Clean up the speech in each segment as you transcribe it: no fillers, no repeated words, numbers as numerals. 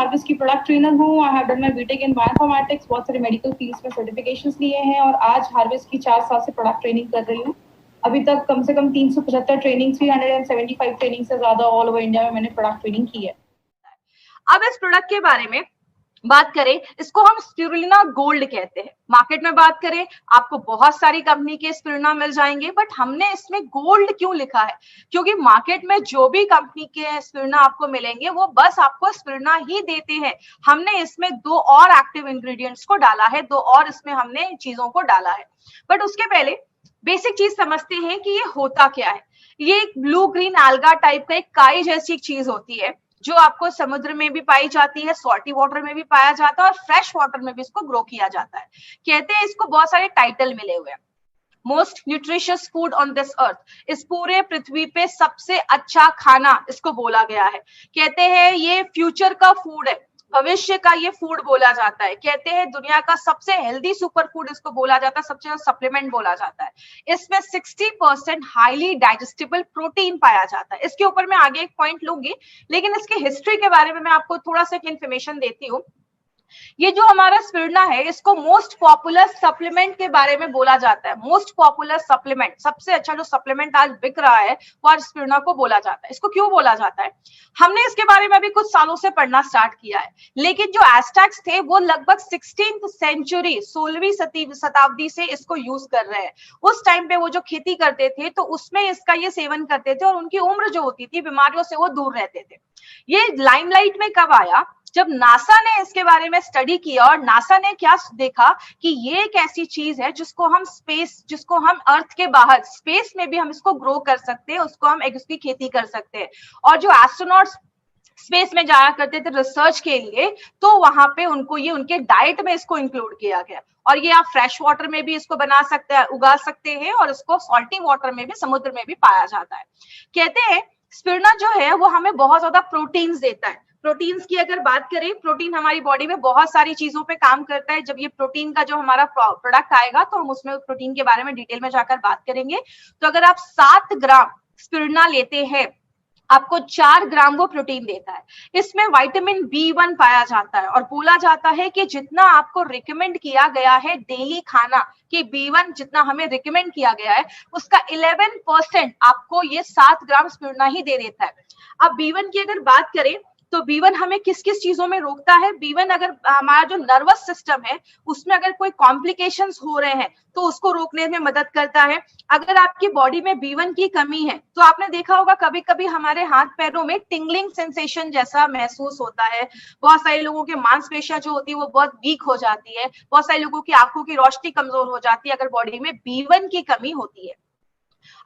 Harvest की product trainer हूँ। I have done my BTech in bioinformatics, बहुत सारे मेडिकल फील्ड्स में सर्टिफिकेशंस लिए हैं और आज हार्वेस्ट की 4 साल से प्रोडक्ट ट्रेनिंग कर रही हूँ। अभी तक कम से कम 375 ट्रेनिंग, 375 ट्रेनिंग से ज्यादा ऑल ओवर इंडिया में मैंने प्रोडक्ट ट्रेनिंग की है। अब इस प्रोडक्ट के बारे में बात करें, इसको हम स्पिरुलिना गोल्ड कहते हैं। मार्केट में बात करें, आपको बहुत सारी कंपनी के स्पिरुलिना मिल जाएंगे, बट हमने इसमें गोल्ड क्यों लिखा है? क्योंकि मार्केट में जो भी कंपनी के स्पिरुलिना आपको मिलेंगे वो बस आपको स्पिरुलिना ही देते हैं। हमने इसमें 2 और एक्टिव इंग्रेडिएंट्स को डाला है, 2 और इसमें हमने चीजों को डाला है। बट उसके पहले बेसिक चीज समझते हैं कि ये होता क्या है। ये एक ब्लू ग्रीन alga टाइप का एक काई जैसी एक चीज होती है जो आपको समुद्र में भी पाई जाती है, सॉल्टी वाटर में भी पाया जाता है और फ्रेश वाटर में भी इसको ग्रो किया जाता है। कहते हैं इसको बहुत सारे टाइटल मिले हुए हैं। Most nutritious food on this earth, इस पूरे पृथ्वी पे सबसे अच्छा खाना इसको बोला गया है। कहते हैं ये फ्यूचर का फूड है, भविष्य का ये फूड बोला जाता है। कहते हैं दुनिया का सबसे हेल्दी सुपर फूड इसको बोला जाता है, सबसे ज्यादा सप्लीमेंट बोला जाता है। इसमें 60% हाईली डाइजेस्टेबल प्रोटीन पाया जाता है। इसके ऊपर मैं आगे एक पॉइंट लूंगी, लेकिन इसकी हिस्ट्री के बारे में मैं आपको थोड़ा सा इंफॉर्मेशन देती हूँ। ये जो हमारा स्पिरुलिना है, इसको मोस्ट पॉपुलर सप्लीमेंट के बारे में बोला जाता है। मोस्ट पॉपुलर सप्लीमेंट, सबसे अच्छा जो सप्लीमेंट आज बिक रहा है वो आज स्पिरुलिना को बोला जाता है। इसको क्यों बोला जाता है? हमने इसके बारे में अभी कुछ सालों से पढ़ना स्टार्ट किया है, लेकिन जो एज़टेक्स थे वो लगभग 16th सेंचुरी, 16वीं शताब्दी से इसको यूज कर रहे हैं। उस टाइम पे वो जो खेती करते थे तो उसमें इसका ये सेवन करते थे और उनकी उम्र जो होती थी, बीमारियों से वो दूर रहते थे। ये लाइमलाइट में कब आया? जब नासा ने इसके बारे में स्टडी किया और नासा ने क्या देखा कि ये एक ऐसी चीज है जिसको हम स्पेस, जिसको हम अर्थ के बाहर स्पेस में भी हम इसको ग्रो कर सकते हैं, उसको हम उसकी खेती कर सकते हैं। और जो एस्ट्रोनॉट्स स्पेस में जाया करते थे रिसर्च के लिए, तो वहां पे उनको ये उनके डाइट में इसको इंक्लूड किया गया। और ये आप फ्रेश वाटर में भी इसको बना सकते हैं, उगा सकते हैं, और इसको सॉल्टी वाटर में भी, समुद्र में भी पाया जाता है। कहते हैं स्पिरुलिना जो है वो हमें बहुत ज्यादा प्रोटीन्स देता है। प्रोटीन्स की अगर बात करें, प्रोटीन हमारी बॉडी में बहुत सारी चीजों पे काम करता है। जब ये प्रोटीन का जो हमारा प्रोडक्ट आएगा तो हम उसमें प्रोटीन के बारे में डिटेल में जाकर बात करेंगे। तो अगर आप 7 ग्राम स्पिरुलिना लेते हैं, आपको 4 ग्राम वो प्रोटीन देता है। इसमें विटामिन B1 पाया जाता है और बोला जाता है कि जितना आपको रिकमेंड किया गया है डेली खाना कि B1 जितना हमें रिकमेंड किया गया है उसका 11% आपको ये 7 ग्राम स्पिरुलिना ही दे देता है। अब B1 की अगर बात करें तो B1 हमें किस किस चीजों में रोकता है? B1 अगर हमारा जो नर्वस सिस्टम है उसमें अगर कोई कॉम्प्लिकेशंस हो रहे हैं तो उसको रोकने में मदद करता है। अगर आपकी बॉडी में B1 की कमी है तो आपने देखा होगा कभी कभी हमारे हाथ पैरों में टिंगलिंग सेंसेशन जैसा महसूस होता है। बहुत सारे लोगों के मांसपेशियां जो होती है वो बहुत वीक हो जाती है। बहुत सारे लोगों की आंखों की रोशनी कमजोर हो जाती है अगर बॉडी में B1 की कमी होती है।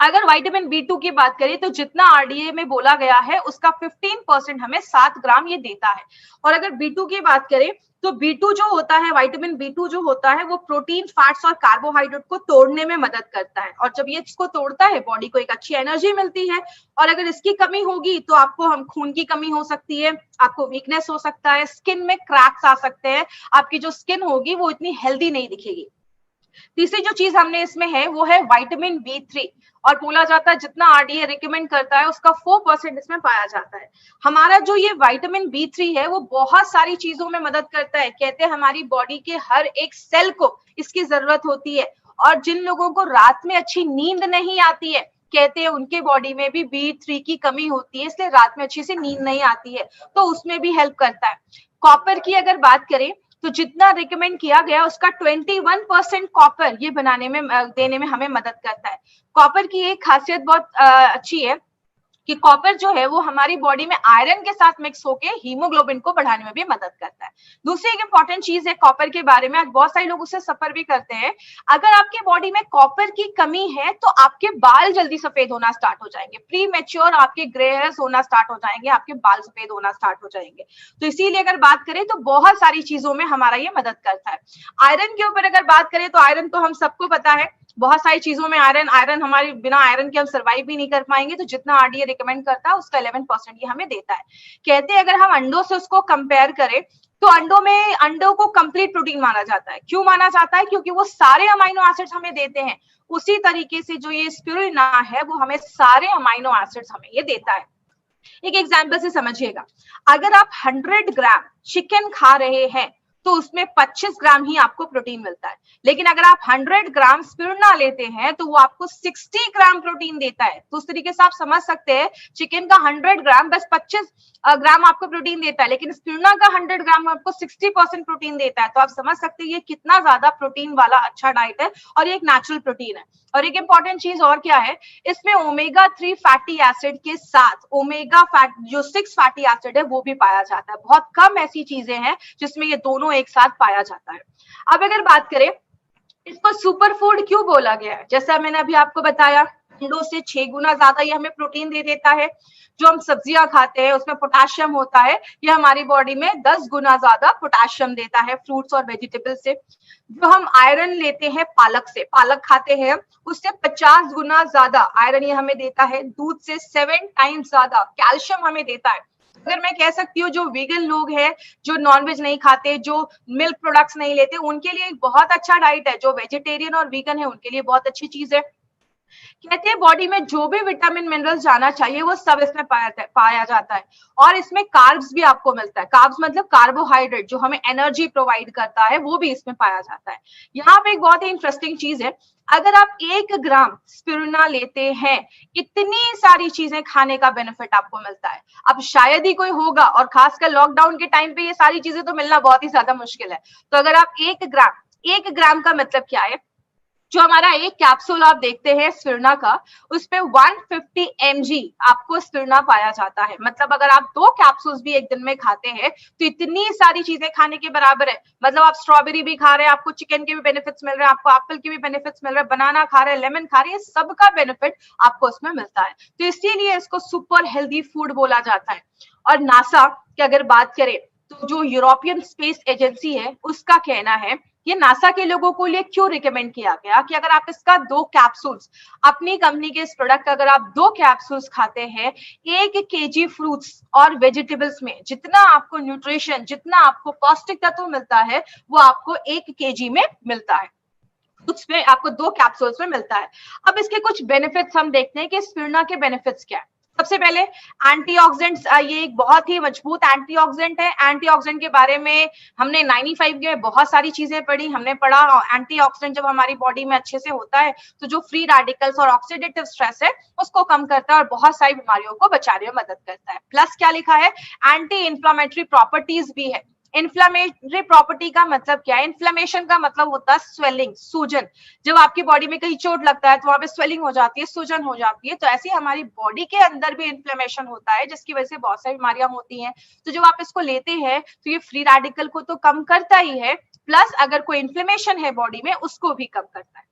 अगर विटामिन B2 की बात करें तो जितना RDA में बोला गया है उसका 15% हमें 7 ग्राम ये देता है। और अगर B2 की बात करें तो B2 जो होता है, विटामिन B2 जो होता है वो प्रोटीन, फैट्स और कार्बोहाइड्रेट को तोड़ने में मदद करता है। और जब ये इसको तोड़ता है बॉडी को एक अच्छी एनर्जी मिलती है। और अगर इसकी कमी होगी तो आपको हम खून की कमी हो सकती है, आपको वीकनेस हो सकता है, स्किन में क्रैक्स आ सकते हैं, आपकी जो स्किन होगी वो इतनी हेल्दी नहीं दिखेगी। तीसरी जो चीज हमने इसमें है वो है विटामिन B3 और बोला जाता है जितना RDA रिकमेंड करता है उसका 4% इसमें पाया जाता है। हमारा जो ये विटामिन B3 है वो बहुत सारी चीजों में मदद करता है। कहते हैं हमारी बॉडी के हर एक सेल को इसकी जरूरत होती है। और जिन लोगों को रात में अच्छी नींद नहीं आती है, कहते हैं उनके बॉडी में भी B3 की कमी होती है, इसलिए रात में अच्छी से नींद नहीं आती है, तो उसमें भी हेल्प करता है। कॉपर की अगर बात करें तो जितना रिकमेंड किया गया उसका 21% कॉपर ये बनाने में, देने में हमें मदद करता है। कॉपर की एक खासियत बहुत अच्छी है कि कॉपर जो है वो हमारी बॉडी में आयरन के साथ मिक्स होके हीमोग्लोबिन को बढ़ाने में भी मदद करता है। दूसरी एक इंपॉर्टेंट चीज है कॉपर के बारे में, आज बहुत सारे लोग उससे सफर भी करते हैं। अगर आपके बॉडी में कॉपर की कमी है तो आपके बाल जल्दी सफेद होना स्टार्ट हो जाएंगे, प्री मैच्योर आपके ग्रे हेयर्स होना स्टार्ट हो जाएंगे, आपके बाल सफेद होना स्टार्ट हो जाएंगे। तो इसीलिए अगर बात करें तो बहुत सारी चीजों में हमारा ये मदद करता है। आयरन के ऊपर अगर बात करें तो आयरन तो हम सबको पता है, बहुत सारी चीजों में आयरन हमारी, बिना आयरन के हम सर्वाइव भी नहीं कर पाएंगे। तो जितना RDA रिकमेंड करता है उसका 11% ये हमें देता है। कहते हैं अगर हम अंडों से उसको कंपेयर करें तो अंडों को कंप्लीट प्रोटीन माना जाता है। क्यों माना जाता है? क्योंकि वो सारे अमाइनो एसिड्स हमें देते हैं। उसी तरीके से जो ये स्पिरुलिना है वो हमें सारे अमाइनो एसिड्स हमें ये देता है। एक एग्जाम्पल से समझिएगा, अगर आप 100 ग्राम चिकन खा रहे हैं तो उसमें 25 ग्राम ही आपको प्रोटीन मिलता है, लेकिन अगर आप 100 ग्राम स्पिरुलिना लेते हैं तो वो आपको 60 ग्राम प्रोटीन देता है। तो उस तरीके से आप समझ सकते हैं चिकन का 100 ग्राम बस 25 ग्राम आपको प्रोटीन देता है, लेकिन स्पिरुलिना का 100 ग्राम आपको 60% प्रोटीन देता है। तो आप समझ सकते हैं ये कितना ज्यादा प्रोटीन वाला अच्छा डाइट है और ये एक नेचुरल प्रोटीन है। और एक इंपॉर्टेंट चीज और क्या है, इसमें ओमेगा 3 फैटी एसिड के साथ ओमेगा फैट जो 6 फैटी एसिड है वो भी पाया जाता है। बहुत कम ऐसी चीजें हैं जिसमें ये दोनों एक साथ पाया जाता है। अब अगर बात करें इसको सुपर फूड क्यों बोला गया है, जैसा मैंने अभी आपको बताया अंडों से 6 गुना ज्यादा ये हमें प्रोटीन दे देता है। जो हम सब्जियां खाते हैं उसमें पोटेशियम होता है, ये हमारी बॉडी में 10 गुना ज्यादा पोटेशियम देता है फ्रूट्स और वेजिटेबल से। जो हम आयरन लेते हैं पालक से, पालक खाते हैं उससे 50 गुना ज्यादा आयरन ये हमें देता है। दूध से 7 टाइम्स ज्यादा कैल्शियम हमें देता है। अगर मैं कह सकती हूँ जो वीगन लोग हैं, जो नॉनवेज नहीं खाते, जो मिल्क प्रोडक्ट्स नहीं लेते, उनके लिए एक बहुत अच्छा डाइट है। जो वेजिटेरियन और वीगन है उनके लिए बहुत अच्छी चीज है। कहते हैं बॉडी में जो भी विटामिन मिनरल्स जाना चाहिए वो सब इसमें पाया जाता है। और इसमें कार्ब्स भी आपको मिलता है। कार्ब्स मतलब कार्बोहाइड्रेट जो हमें एनर्जी प्रोवाइड करता है, वो भी इसमें पाया जाता है। यहाँ पे एक बहुत ही इंटरेस्टिंग चीज है, अगर आप 1 ग्राम स्पिरुलिना लेते हैं इतनी सारी चीजें खाने का बेनिफिट आपको मिलता है। अब शायद ही कोई होगा, और खासकर लॉकडाउन के टाइम पे ये सारी चीजें तो मिलना बहुत ही ज्यादा मुश्किल है। तो अगर आप 1 ग्राम का मतलब क्या है, जो हमारा एक कैप्सूल आप देखते हैं स्पिरुलिना का, उस पे 150 mg आपको स्पिरुलिना पाया जाता है। मतलब अगर आप 2 कैप्सूल्स भी एक दिन में खाते हैं तो इतनी सारी चीजें खाने के बराबर है। मतलब आप स्ट्रॉबेरी भी खा रहे हैं, आपको चिकन के भी बेनिफिट्स मिल रहे हैं, आपको एप्पल के भी बेनिफिट्स मिल रहे हैं, बनाना खा रहे हैं, लेमन खा रहे हैं, सबका बेनिफिट आपको उसमें मिलता है। तो इसीलिए इसको सुपर हेल्दी फूड बोला जाता है। और नासा की अगर बात करें तो जो यूरोपियन स्पेस एजेंसी है उसका कहना है, ये नासा के लोगों को लिए क्यों रिकमेंड किया गया कि अगर आप इसका 2 कैप्सूल्स, अपनी कंपनी के इस प्रोडक्ट का अगर आप 2 कैप्सूल्स खाते हैं, 1 kg फ्रूट्स और वेजिटेबल्स में जितना आपको न्यूट्रिशन, जितना आपको पौष्टिक तत्व मिलता है वो आपको 1 kg में मिलता है, उसमें आपको 2 कैप्सूल्स में मिलता है। अब इसके कुछ बेनिफिट्स हम देखते हैं कि स्पिरुलिना के बेनिफिट्स क्या है। सबसे पहले एंटीऑक्सीडेंट्स, ये एक बहुत ही मजबूत एंटीऑक्सीडेंट है। एंटीऑक्सीडेंट के बारे में हमने 95 के बहुत सारी चीजें पढ़ी। हमने पढ़ा एंटीऑक्सीडेंट जब हमारी बॉडी में अच्छे से होता है तो जो फ्री रेडिकल्स और ऑक्सीडेटिव स्ट्रेस है उसको कम करता है और बहुत सारी बीमारियों को बचाने में मदद करता है। प्लस क्या लिखा है, एंटी इंफ्लेमेटरी प्रॉपर्टीज भी है। इन्फ्लेमेटरी प्रॉपर्टी का मतलब क्या है, इन्फ्लेमेशन का मतलब होता है स्वेलिंग, सूजन। जब आपकी बॉडी में कहीं चोट लगता है तो वहां पे स्वेलिंग हो जाती है, सूजन हो जाती है। तो ऐसे ही हमारी बॉडी के अंदर भी इन्फ्लेमेशन होता है जिसकी वजह से बहुत सारी बीमारियां होती हैं। तो जब आप इसको लेते हैं तो ये फ्री रेडिकल को तो कम करता ही है, प्लस अगर कोई इन्फ्लेमेशन है बॉडी में उसको भी कम करता है।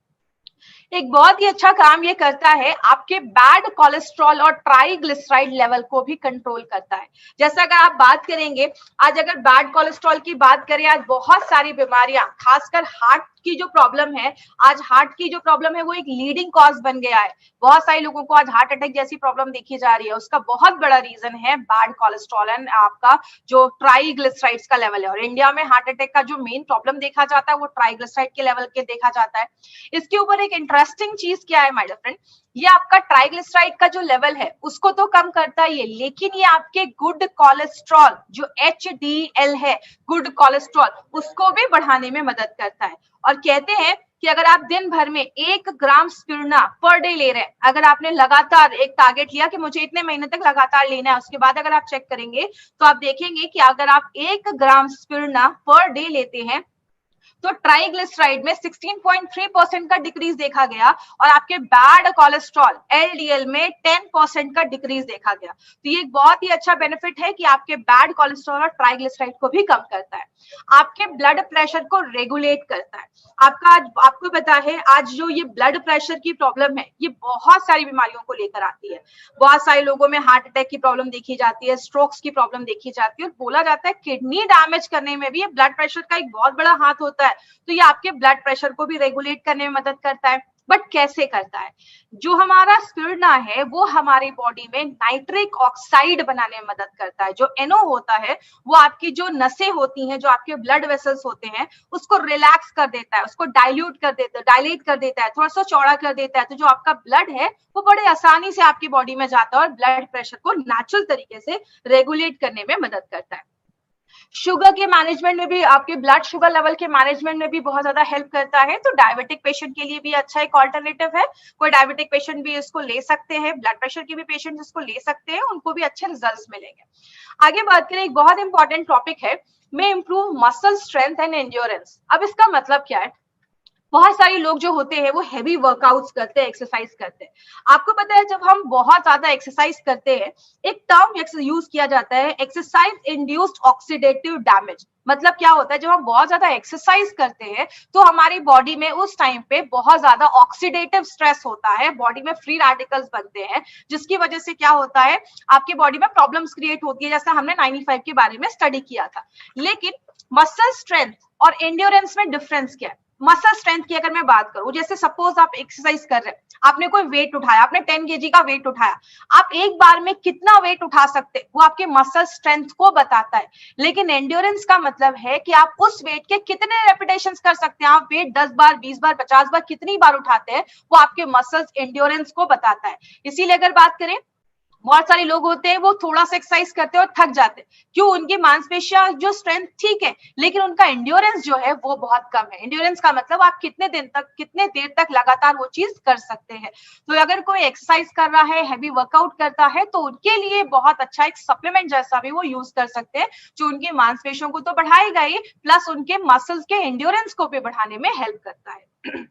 एक बहुत ही अच्छा काम ये करता है, आपके बैड कोलेस्ट्रॉल और ट्राइग्लिसराइड लेवल को भी कंट्रोल करता है। जैसा अगर आप बात करेंगे, आज अगर बैड कोलेस्ट्रॉल की बात करें, आज बहुत सारी बीमारियां, खासकर हार्ट की जो प्रॉब्लम है, आज हार्ट की जो प्रॉब्लम है वो एक लीडिंग कॉज बन गया है। बहुत सारे लोगों को आज हार्ट अटैक जैसी प्रॉब्लम देखी जा रही है। उसका बहुत बड़ा रीजन है बैड कोलेस्ट्रॉल एंड आपका जो ट्राइग्लिसराइड्स का लेवल है। और इंडिया में हार्ट अटैक का जो मेन प्रॉब्लम देखा जाता है वो ट्राइग्लिसराइड के लेवल के देखा जाता है। इसके ऊपर एक इंटरेस्टिंग चीज क्या है माय डियर फ्रेंड, ये आपका ट्राइग्लिसराइड का जो लेवल है उसको तो कम करता ही है, लेकिन ये आपके गुड कोलेस्ट्रॉल जो HDL है, गुड कोलेस्ट्रॉल, उसको भी बढ़ाने में मदद करता है। और कहते हैं कि अगर आप दिन भर में 1 ग्राम स्पिरुलिना पर डे ले रहे हैं, अगर आपने लगातार एक टारगेट लिया कि मुझे इतने महीने तक लगातार लेना है, उसके बाद अगर आप चेक करेंगे तो आप देखेंगे कि अगर आप 1 ग्राम स्पिरुलिना पर डे लेते हैं तो ट्राइग्लिसराइड में 16.3% का डिक्रीज देखा गया और आपके बैड कोलेस्ट्रॉल LDL में 10% का डिक्रीज देखा गया। तो ये एक बहुत ही अच्छा बेनिफिट है कि आपके बैड कोलेस्ट्रॉल और ट्राइग्लिसराइड को भी कम करता है, आपके ब्लड प्रेशर को रेगुलेट करता है। आपको पता है आज जो ये ब्लड प्रेशर की प्रॉब्लम है ये बहुत सारी बीमारियों को लेकर आती है। बहुत सारे लोगों में हार्ट अटैक की प्रॉब्लम देखी जाती है, स्ट्रोक्स की प्रॉब्लम देखी जाती है, और बोला जाता है किडनी डैमेज करने में भी ये ब्लड प्रेशर का एक बहुत बड़ा हाथ होता है। तो ये आपके ब्लड प्रेशर को भी रेगुलेट करने में मदद करता है। बट कैसे करता है? जो हमारा स्पिरुलिना है वो हमारी बॉडी में नाइट्रिक ऑक्साइड बनाने में मदद करता है। जो NO होता है वो आपकी जो नसें होती हैं, जो आपके ब्लड वेसल्स होते हैं, उसको रिलैक्स कर देता है, उसको डाइल्यूट कर देता है, डायलेट कर देता है, थोड़ा सा चौड़ा कर देता है। तो जो आपका ब्लड है वो बड़े आसानी से आपकी बॉडी में जाता है और ब्लड प्रेशर को नेचुरल तरीके से रेगुलेट करने में मदद करता है। शुगर के मैनेजमेंट में भी, आपके ब्लड शुगर लेवल के मैनेजमेंट में भी बहुत ज्यादा हेल्प करता है। तो डायबिटिक पेशेंट के लिए भी अच्छा एक ऑल्टरनेटिव है। कोई डायबिटिक पेशेंट भी इसको ले सकते हैं, ब्लड प्रेशर के भी पेशेंट इसको ले सकते हैं, उनको भी अच्छे रिजल्ट्स मिलेंगे। आगे बात करें, एक बहुत इंपॉर्टेंट टॉपिक है, में improve muscle strength and endurance. अब इसका मतलब क्या है? बहुत सारे लोग जो होते हैं वो हैवी वर्कआउट्स करते हैं, एक्सरसाइज करते हैं। आपको पता है जब हम बहुत ज्यादा एक्सरसाइज करते हैं, एक टर्म यूज किया जाता है, एक्सरसाइज इंड्यूस्ड ऑक्सीडेटिव डैमेज। मतलब क्या होता है, जब हम बहुत ज्यादा एक्सरसाइज करते हैं तो हमारी बॉडी में उस टाइम पे बहुत ज्यादा ऑक्सीडेटिव स्ट्रेस होता है, बॉडी में फ्री रेडिकल्स बनते हैं, जिसकी वजह से क्या होता है, आपकी बॉडी में प्रॉब्लम्स क्रिएट होती है, जैसा हमने 95 के बारे में स्टडी किया था। लेकिन मसल स्ट्रेंथ और एंड्योरेंस में डिफरेंस क्या है? मसल स्ट्रेंथ की अगर मैं बात करूं, जैसे सपोज आप एक्सरसाइज कर रहे हैं, आपने कोई वेट उठाया, आपने 10 kg का वेट उठाया, आप एक बार में कितना वेट उठा सकते, वो आपके मसल स्ट्रेंथ को बताता है। लेकिन एंड्योरेंस का मतलब है कि आप उस वेट के कितने रेपिटेशंस कर सकते हैं। आप वेट 10 बार, 20 बार, 50 बार कितनी बार उठाते हैं, वो आपके मसल्स एंड्योरेंस को बताता है। इसीलिए अगर बात करें, बहुत सारे लोग होते हैं वो थोड़ा सा एक्सरसाइज करते हैं और थक जाते हैं। क्यों? उनकी मांसपेशियां जो स्ट्रेंथ ठीक है, लेकिन उनका एंड्योरेंस जो है वो बहुत कम है। एंड्योरेंस का मतलब आप कितने देर तक लगातार वो चीज कर सकते हैं। तो अगर कोई एक्सरसाइज कर रहा है, हैवी वर्कआउट करता है, तो उनके लिए बहुत अच्छा एक सप्लीमेंट जैसा भी वो यूज कर सकते हैं, जो उनकी मांसपेशियों को तो बढ़ाएगा ही, प्लस उनके मसल्स के एंड्योरेंस को भी बढ़ाने में हेल्प करता है।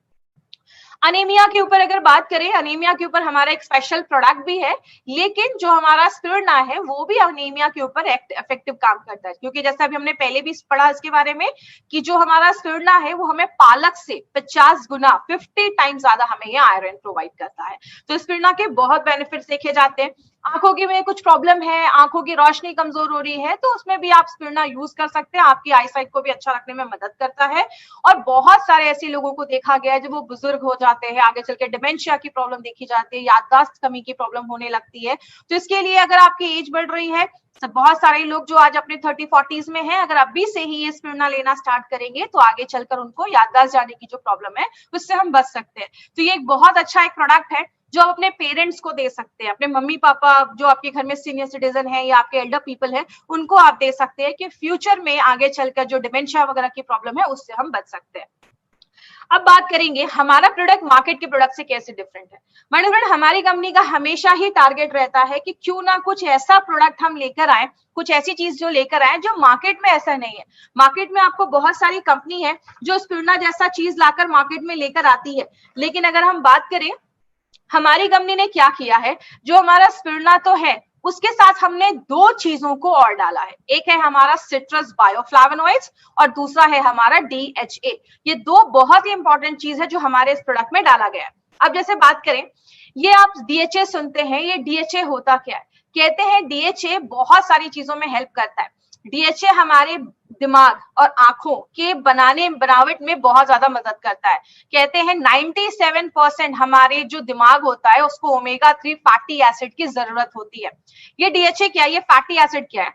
अनीमिया के ऊपर अगर बात करें, अनीमिया के ऊपर हमारा एक स्पेशल प्रोडक्ट भी है, लेकिन जो हमारा स्पिरुलिना है वो भी अनीमिया के ऊपर इफेक्टिव काम करता है। क्योंकि जैसा अभी हमने पहले भी पढ़ा इसके बारे में कि जो हमारा स्पिरुलिना है वो हमें पालक से 50 गुना 50 टाइम ज्यादा हमें ये आयरन प्रोवाइड करता है। तो स्पिरुलिना के बहुत बेनिफिट्स देखे जाते हैं। आंखों की में कुछ प्रॉब्लम है, आंखों की रोशनी कमजोर हो रही है, तो उसमें भी आप स्पिरुलिना यूज कर सकते हैं, आपकी आईसाइट को भी अच्छा रखने में मदद करता है। और बहुत सारे ऐसे लोगों को देखा गया है जब वो बुजुर्ग हो जाते हैं, आगे चल के डिमेंशिया की प्रॉब्लम देखी जाती है, याददाश्त कमी की प्रॉब्लम होने लगती है। तो इसके लिए अगर आपकी एज बढ़ रही है, तो बहुत सारे लोग जो आज अपने 30-40s में हैं, अगर अभी से ही ये स्पिरुलिना लेना स्टार्ट करेंगे तो आगे चलकर उनको याददाश्त जाने की जो प्रॉब्लम है उससे हम बच सकते हैं। तो ये एक बहुत अच्छा एक प्रोडक्ट है जो आप अपने पेरेंट्स को दे सकते हैं, अपने मम्मी पापा जो आपके घर में सीनियर सिटीजन है या आपके एल्डर पीपल है, उनको आप दे सकते हैं कि फ्यूचर में आगे चलकर जो डिमेंशिया वगैरह की प्रॉब्लम है उससे हम बच सकते हैं। अब बात करेंगे हमारा प्रोडक्ट मार्केट के प्रोडक्ट से कैसे डिफरेंट है। माय डियर फ्रेंड, हमारी कंपनी का हमेशा ही टारगेट रहता है कि क्यों ना कुछ ऐसा प्रोडक्ट हम लेकर आए, कुछ ऐसी चीज जो लेकर आए जो मार्केट में ऐसा नहीं है। मार्केट में आपको बहुत सारी कंपनी है जो स्पिरुलिना जैसा चीज लाकर मार्केट में लेकर आती है, लेकिन अगर हम बात करें हमारी कंपनी ने क्या किया है, जो हमारा स्पिरुलिना तो है उसके साथ हमने दो चीजों को और डाला है। एक है हमारा सिट्रस बायोफ्लावोनॉइड्स और दूसरा है हमारा DHA। ये दो बहुत ही इंपॉर्टेंट चीज है जो हमारे इस प्रोडक्ट में डाला गया है। अब जैसे बात करें, ये आप DHA सुनते हैं, ये DHA होता क्या है? कहते हैं DHA बहुत सारी चीजों में हेल्प करता है। DHA हमारे दिमाग और आंखों के बनावट में बहुत ज्यादा मदद करता है। कहते हैं 97% हमारे जो दिमाग होता है उसको ओमेगा 3 फैटी एसिड की जरूरत होती है। ये DHA क्या है? ये फैटी एसिड क्या है?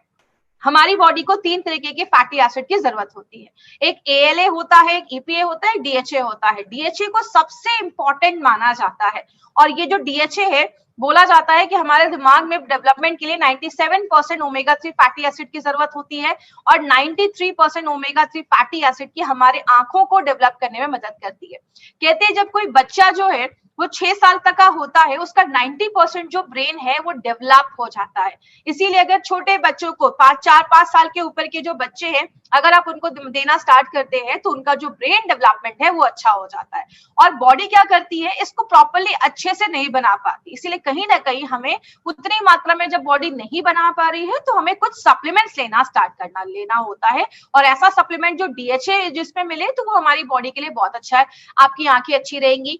हमारी बॉडी को 3 तरीके के फैटी एसिड की जरूरत होती है। एक ALA होता है, एक EPA होता है, एक DHA होता है। DHA को सबसे इंपॉर्टेंट माना जाता है और ये जो DHA है, बोला जाता है कि हमारे दिमाग में डेवलपमेंट के लिए 97% ओमेगा 3 फैटी एसिड की जरूरत होती है और 93% ओमेगा 3 फैटी एसिड की हमारे आंखों को डेवलप करने में मदद करती है। कहते हैं जब कोई बच्चा जो है वो 6 साल तक का होता है, उसका 90% जो ब्रेन है वो डेवलप हो जाता है। इसीलिए अगर छोटे बच्चों को 4-5 साल के ऊपर के जो बच्चे हैं, अगर आप उनको देना स्टार्ट करते हैं तो उनका जो ब्रेन डेवलपमेंट है वो अच्छा हो जाता है। और बॉडी क्या करती है, इसको प्रॉपर्ली अच्छे से नहीं बना पाती, इसीलिए कहीं ना कहीं हमें उतनी मात्रा में जब बॉडी नहीं बना पा रही है तो हमें कुछ सप्लीमेंट्स लेना होता है। और ऐसा सप्लीमेंट जो DHA जिसमें मिले तो वो हमारी बॉडी के लिए बहुत अच्छा है। आपकी आंखें अच्छी रहेंगी,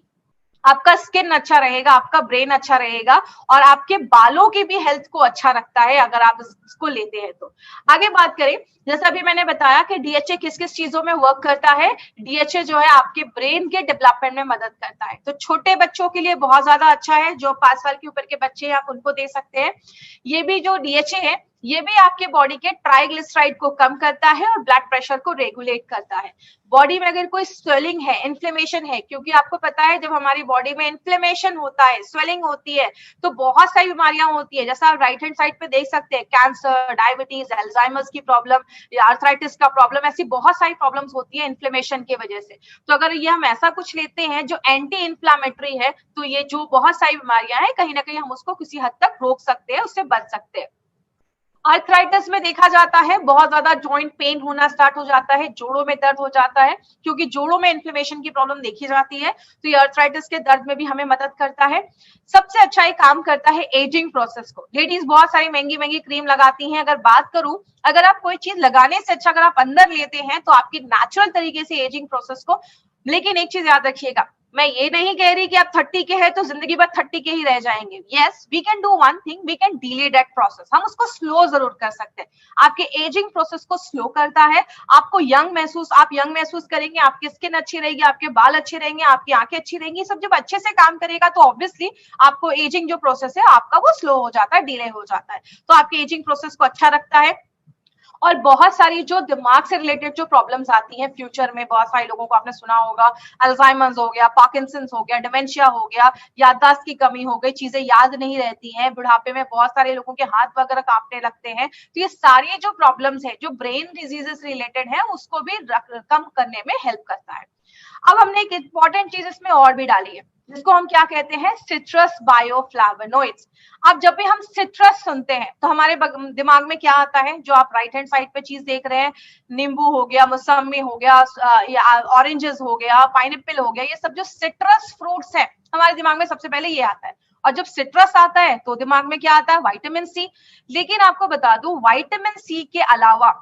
आपका स्किन अच्छा रहेगा, आपका ब्रेन अच्छा रहेगा और आपके बालों की भी हेल्थ को अच्छा रखता है अगर आप इसको लेते हैं तो। आगे बात करें, जैसा अभी मैंने बताया कि डीएचए किस किस चीजों में वर्क करता है। डीएचए जो है आपके ब्रेन के डेवलपमेंट में मदद करता है, तो छोटे बच्चों के लिए बहुत ज्यादा अच्छा है, जो 5 साल के ऊपर के बच्चे हैं आप उनको दे सकते हैं। ये भी जो डीएचए है ये भी आपके बॉडी के ट्राइग्लिसराइड को कम करता है और ब्लड प्रेशर को रेगुलेट करता है। बॉडी में अगर कोई स्वेलिंग है, इन्फ्लेमेशन है, क्योंकि आपको पता है जब हमारी बॉडी में इन्फ्लेमेशन होता है, स्वेलिंग होती है, तो बहुत सारी बीमारियां होती है। जैसा आप राइट हैंड साइड पे देख सकते हैं, कैंसर, डायबिटीज, अल्जाइमर्स की प्रॉब्लम या आर्थराइटिस का प्रॉब्लम, ऐसी बहुत सारी प्रॉब्लम्स होती है इन्फ्लेमेशन की वजह से। तो अगर ये हम ऐसा कुछ लेते हैं जो एंटी इन्फ्लामेटरी है, तो ये जो बहुत सारी बीमारियां हैं कहीं ना कहीं हम उसको किसी हद तक रोक सकते हैं, उससे बच सकते हैं। आर्थराइटिस में देखा जाता है बहुत ज्यादा जॉइंट पेन होना स्टार्ट हो जाता है, जोड़ों में दर्द हो जाता है, क्योंकि जोड़ों में इन्फ्लेमेशन की प्रॉब्लम देखी जाती है, तो ये आर्थराइटिस के दर्द में भी हमें मदद करता है। सबसे अच्छा ये काम करता है एजिंग प्रोसेस को। लेडीज बहुत सारी महंगी महंगी क्रीम लगाती हैं, अगर बात करूं, अगर आप कोई चीज लगाने से अच्छा अगर आप अंदर लेते हैं तो आपकी नेचुरल तरीके से एजिंग प्रोसेस को। लेकिन एक चीज याद रखिएगा, मैं ये नहीं कह रही कि आप 30 के हैं तो जिंदगी भर 30 के ही रह जाएंगे। Yes, we can do one thing, we can delay that process, हम उसको स्लो जरूर कर सकते हैं। आपके एजिंग प्रोसेस को स्लो करता है, आपको आप यंग महसूस करेंगे, आपकी स्किन अच्छी रहेगी, आपके बाल अच्छे रहेंगे, आपकी आंखें अच्छी रहेंगी। सब जब अच्छे से काम करेगा तो ऑब्वियसली आपको एजिंग जो प्रोसेस है आपका वो स्लो हो जाता है, डिले हो जाता है, तो आपके एजिंग प्रोसेस को अच्छा रखता है। और बहुत सारी जो दिमाग से रिलेटेड जो प्रॉब्लम्स आती हैं फ्यूचर में, बहुत सारे लोगों को आपने सुना होगा, अल्जाइमर्स हो गया, पार्किंसंस हो गया, डिमेंशिया हो गया, याददाश्त की कमी हो गई, चीजें याद नहीं रहती हैं, बुढ़ापे में बहुत सारे लोगों के हाथ वगैरह कांपने लगते हैं, तो ये सारी जो प्रॉब्लम्स है जो ब्रेन डिजीजेस रिलेटेड है उसको भी कम करने में हेल्प करता है। अब हमने एक इंपॉर्टेंट चीज इसमें और भी डाली है, जिसको हम क्या कहते हैं, सिट्रस बायोफ्लावोनॉइड्स। अब जब भी हम सिट्रस सुनते हैं तो हमारे दिमाग में क्या आता है, जो आप राइट हैंड साइड पे चीज देख रहे हैं, नींबू हो गया, मौसमी हो गया, या ऑरेंजेस हो गया, पाइनएप्पल हो गया, ये सब जो सिट्रस फ्रूट्स है हमारे दिमाग में सबसे पहले ये आता है। और जब सिट्रस आता है तो दिमाग में क्या आता है, विटामिन सी। लेकिन आपको बता दूं, विटामिन सी के अलावा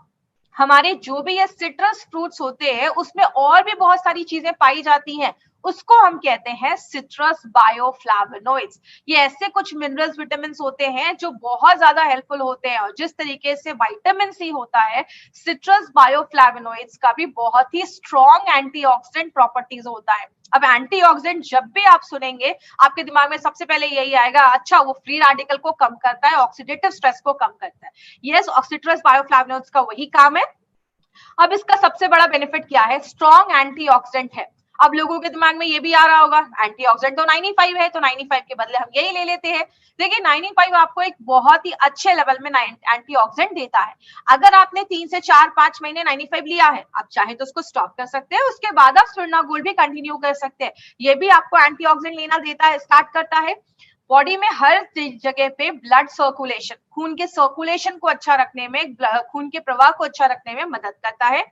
हमारे जो भी ये सिट्रस फ्रूट्स होते हैं उसमें और भी बहुत सारी चीजें पाई जाती हैं, उसको हम कहते हैं सिट्रस बायोफ्लावोनॉइड्स। ये ऐसे कुछ मिनरल्स, विटामिन होते हैं जो बहुत ज्यादा हेल्पफुल होते हैं, और जिस तरीके से विटामिन सी होता है, सिट्रस बायोफ्लावोनॉइड्स का भी बहुत ही स्ट्रॉन्ग एंटीऑक्सीडेंट प्रॉपर्टीज होता है। अब एंटीऑक्सीडेंट जब भी आप सुनेंगे आपके दिमाग में सबसे पहले यही आएगा, अच्छा वो फ्री रेडिकल को कम करता है, ऑक्सीडेटिव स्ट्रेस को कम करता है। यस, सिट्रस बायोफ्लावोनॉइड्स का वही काम है। अब इसका सबसे बड़ा बेनिफिट क्या है, स्ट्रॉन्ग एंटीऑक्सीडेंट है। अब लोगों के दिमाग में ये भी आ रहा होगा, एंटीऑक्सीडेंट तो 95 है, तो 95 के बदले हम यही ले लेते हैं। देखिए 95 आपको एक बहुत ही अच्छे लेवल में एंटीऑक्सीडेंट देता है। अगर आपने 3 से 4-5 महीने 95 लिया है, आप चाहे तो उसको स्टॉप कर सकते हैं, उसके बाद आप स्वर्णा गोल्ड भी कंटिन्यू कर सकते हैं। ये भी आपको एंटीऑक्सीडेंट लेना देता है, स्टार्ट करता है। बॉडी में हर जगह पे ब्लड सर्कुलेशन, खून के सर्कुलेशन को अच्छा रखने में, खून के प्रवाह को अच्छा रखने में मदद करता है।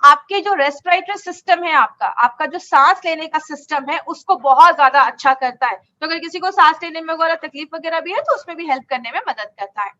आपके जो रेस्पिरेटरी सिस्टम है, आपका जो सांस लेने का सिस्टम है, उसको बहुत ज्यादा अच्छा करता है। तो अगर किसी को सांस लेने में वगैरह तकलीफ वगैरह भी है तो उसमें भी हेल्प करने में मदद करता है।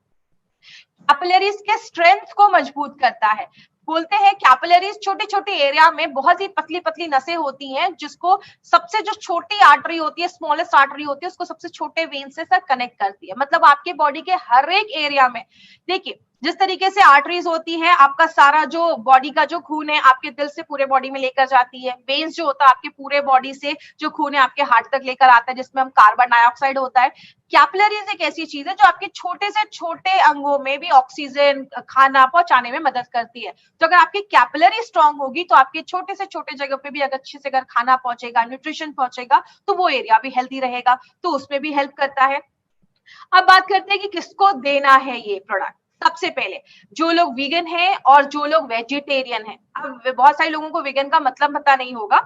कैपिलरीज के स्ट्रेंथ को मजबूत करता है। बोलते हैं कैपिलरीज छोटे छोटे एरिया में बहुत ही पतली पतली नसें होती हैं, जिसको सबसे जो छोटी आर्टरी होती है, स्मॉलेस्ट आर्टरी होती है, उसको सबसे छोटे वेन से सर कनेक्ट करती है। मतलब आपके बॉडी के हर एक एरिया में, देखिए जिस तरीके से आर्टरीज होती है, आपका सारा जो बॉडी का जो खून है आपके दिल से पूरे बॉडी में लेकर जाती है। वेन्स जो होता है आपके पूरे बॉडी से जो खून है आपके हार्ट तक लेकर आता है, जिसमें हम कार्बन डाइऑक्साइड होता है। कैपिलरीज एक ऐसी चीज है जो आपके छोटे से छोटे अंगों में भी ऑक्सीजन, खाना पहुंचाने में मदद करती है। तो अगर आपकी कैपिलरी स्ट्रांग होगी तो आपके छोटे से छोटे जगह पे भी अगर अच्छे से अगर खाना पहुंचेगा, न्यूट्रिशन पहुंचेगा, तो वो एरिया भी हेल्दी रहेगा, तो उसमें भी हेल्प करता है। अब बात करते हैं कि किसको देना है ये प्रोडक्ट। सबसे पहले जो लोग वीगन हैं और जो लोग वेजिटेरियन हैं। अब बहुत सारे लोगों को वीगन का मतलब पता नहीं होगा।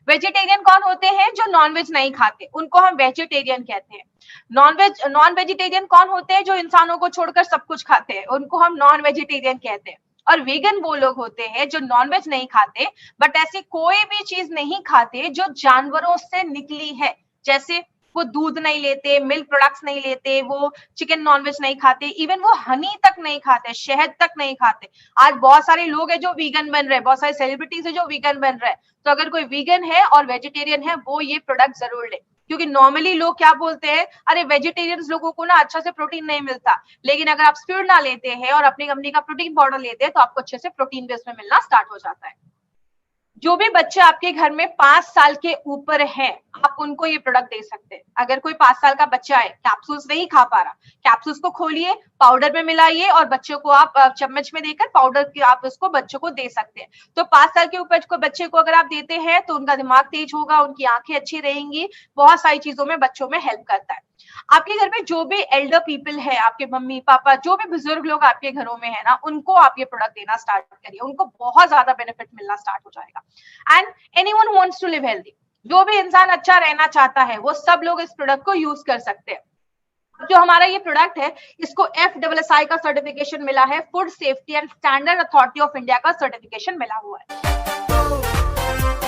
वेजिटेरियन कौन होते हैं, जो नॉनवेज नहीं खाते, उनको हम वेजिटेरियन कहते हैं। नॉन वेजिटेरियन कौन होते हैं, जो इंसानों को छोड़कर सब कुछ खाते हैं, उनको हम नॉन वेजिटेरियन कहते हैं। और वीगन वो लोग होते हैं जो नॉनवेज नहीं खाते, बट ऐसी कोई भी चीज नहीं खाते जो जानवरों से निकली है। जैसे वो दूध नहीं लेते, मिल्क प्रोडक्ट्स नहीं लेते, वो चिकन नॉनवेज नहीं खाते, इवन वो हनी तक नहीं खाते, शहद तक नहीं खाते। आज बहुत सारे लोग हैं जो वीगन बन रहे हैं, बहुत सारे सेलिब्रिटीज है जो वीगन बन रहे हैं। तो अगर कोई वीगन है और वेजिटेरियन है, वो ये प्रोडक्ट जरूर ले। क्योंकि नॉर्मली लोग क्या बोलते हैं, अरे वेजिटेरियंस लोगों को ना अच्छा से प्रोटीन नहीं मिलता, लेकिन अगर आप स्पिरुलिना लेते हैं और अपनी कंपनी का प्रोटीन पाउडर लेते हैं तो आपको अच्छे से प्रोटीन भी उसमें मिलना स्टार्ट हो जाता है। जो भी बच्चे आपके घर में 5 साल के ऊपर हैं, आप उनको ये प्रोडक्ट दे सकते हैं। अगर कोई 5 साल का बच्चा है, कैप्सूल्स नहीं खा पा रहा, कैप्सूल्स को खोलिए, पाउडर में मिलाइए और बच्चों को आप चम्मच में देकर पाउडर की आप उसको बच्चों को दे सकते हैं। तो 5 साल के ऊपर को बच्चे को अगर आप देते हैं तो उनका दिमाग तेज होगा, उनकी आंखें अच्छी रहेंगी, बहुत सारी चीजों में बच्चों में हेल्प करता है। आपके घर में जो भी एल्डर पीपल है, आपके मम्मी पापा, जो भी बुजुर्ग लोग आपके घरों में है ना, उनको आप ये प्रोडक्ट देना स्टार्ट करिए, उनको बहुत ज्यादा बेनिफिट मिलना स्टार्ट हो जाएगा। And anyone who wants to live healthy, जो भी इंसान अच्छा रहना चाहता है वो सब लोग इस प्रोडक्ट को यूज कर सकते हैं। जो हमारा ये प्रोडक्ट है, इसको FSSAI का सर्टिफिकेशन मिला है, food safety and standard authority of India का सर्टिफिकेशन मिला हुआ है।